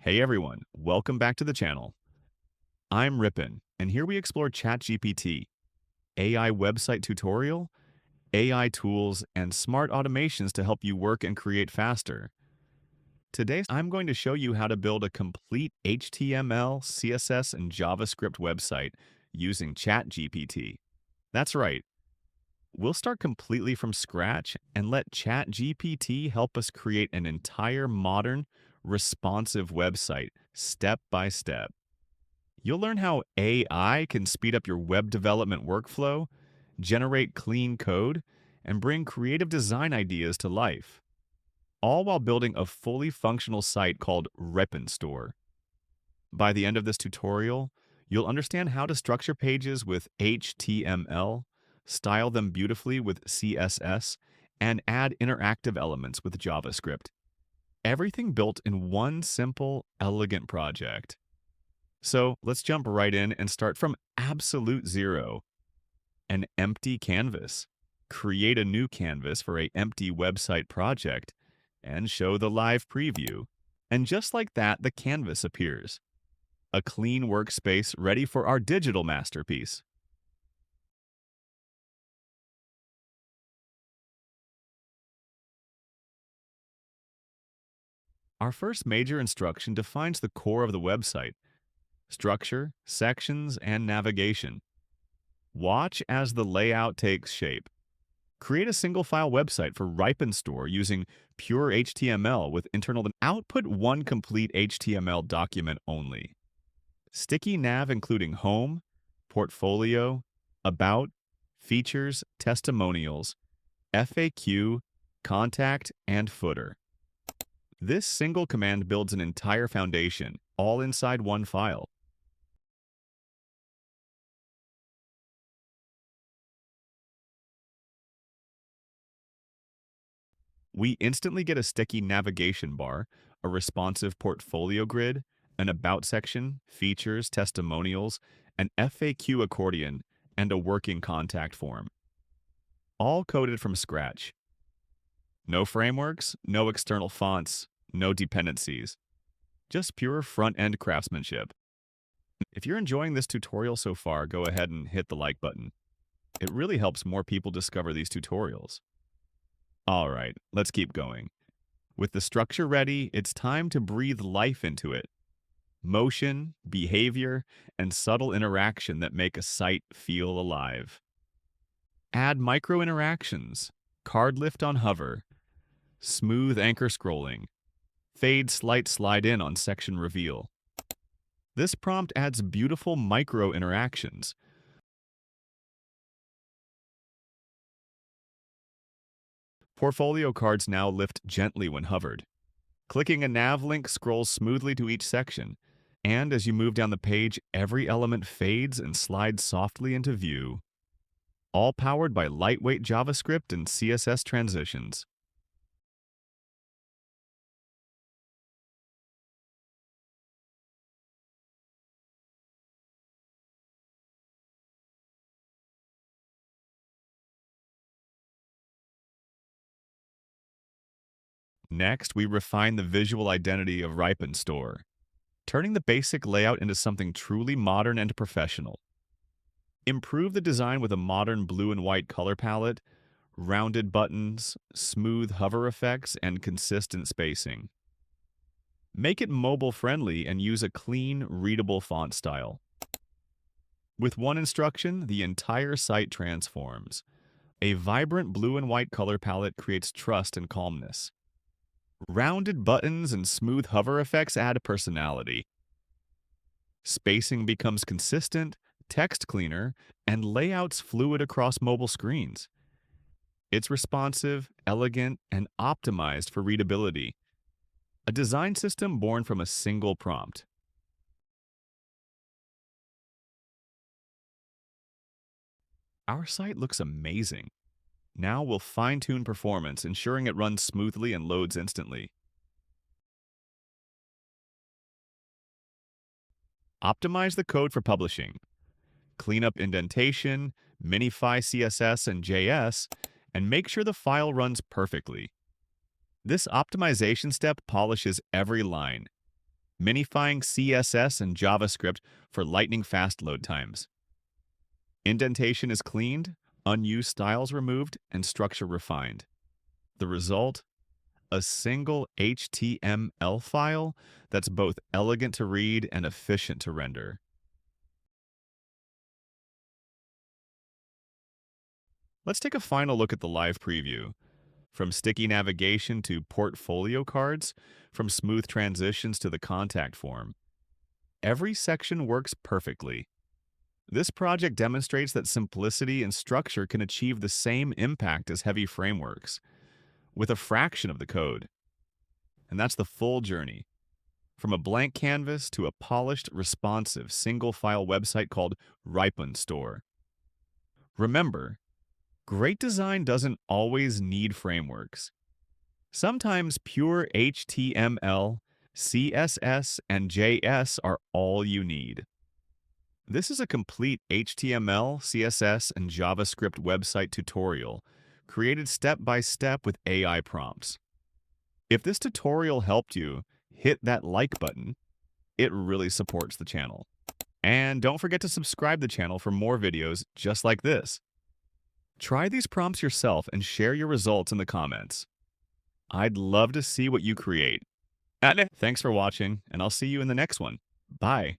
Hey everyone, welcome back to the channel. I'm Ripon, and here we explore ChatGPT, AI website tutorial, AI tools, and smart automations to help you work and create faster. Today, I'm going to show you how to build a complete HTML, CSS, and JavaScript website using ChatGPT. That's right, we'll start completely from scratch and let ChatGPT help us create an entire modern, responsive website step by step. You'll learn how AI can speed up your web development workflow, generate clean code, and bring creative design ideas to life, all while building a fully functional site called Ripon Store. By the end of this tutorial, you'll understand how to structure pages with HTML, style them beautifully with CSS, and add interactive elements with JavaScript. Everything built in one simple, elegant project. So let's jump right in and start from absolute zero, an empty canvas. Create a new canvas for an empty website project and show the live preview. And just like that, the canvas appears. A clean workspace ready for our digital masterpiece. Our first major instruction defines the core of the website: structure, sections, and navigation. Watch as the layout takes shape. Create a single-file website for Ripon Store using pure HTML with internal output one complete HTML document only. Sticky nav including home, portfolio, about, features, testimonials, FAQ, contact, and footer. This single command builds an entire foundation, all inside one file. We instantly get a sticky navigation bar, a responsive portfolio grid, an about section, features, testimonials, an FAQ accordion, and a working contact form. All coded from scratch. No frameworks, no external fonts, no dependencies. Just pure front-end craftsmanship. If you're enjoying this tutorial so far, go ahead and hit the like button. It really helps more people discover these tutorials. All right, let's keep going. With the structure ready, it's time to breathe life into it. Motion, behavior, and subtle interaction that make a site feel alive. Add micro interactions, card lift on hover, smooth anchor scrolling, fade slight slide in on section reveal. This prompt adds beautiful micro interactions. Portfolio cards now lift gently when hovered. Clicking a nav link scrolls smoothly to each section, and as you move down the page, every element fades and slides softly into view. All powered by lightweight JavaScript and CSS transitions. Next, we refine the visual identity of Ripon Store, turning the basic layout into something truly modern and professional. Improve the design with a modern blue and white color palette, rounded buttons, smooth hover effects, and consistent spacing. Make it mobile-friendly and use a clean, readable font style. With one instruction, the entire site transforms. A vibrant blue and white color palette creates trust and calmness. Rounded buttons and smooth hover effects add personality. Spacing becomes consistent, text cleaner, and layouts fluid across mobile screens. It's responsive, elegant, and optimized for readability. A design system born from a single prompt. Our site looks amazing. Now we'll fine-tune performance, ensuring it runs smoothly and loads instantly. Optimize the code for publishing. Clean up indentation, minify CSS and JS, and make sure the file runs perfectly. This optimization step polishes every line. minifying CSS and JavaScript for lightning-fast load times. Indentation is cleaned, unused styles removed, and structure refined. The result? A single HTML file that's both elegant to read and efficient to render. Let's take a final look at the live preview. From sticky navigation to portfolio cards, from smooth transitions to the contact form, every section works perfectly. This project demonstrates that simplicity and structure can achieve the same impact as heavy frameworks, with a fraction of the code. And that's the full journey. From a blank canvas to a polished, responsive, single-file website called Ripon Store. Remember, great design doesn't always need frameworks. Sometimes pure HTML, CSS, and JS are all you need. This is a complete HTML, CSS, and JavaScript website tutorial created step by step with AI prompts. If this tutorial helped you, hit that like button. It really supports the channel. And don't forget to subscribe to the channel for more videos just like this. Try these prompts yourself and share your results in the comments. I'd love to see what you create. Thanks for watching, and I'll see you in the next one. Bye.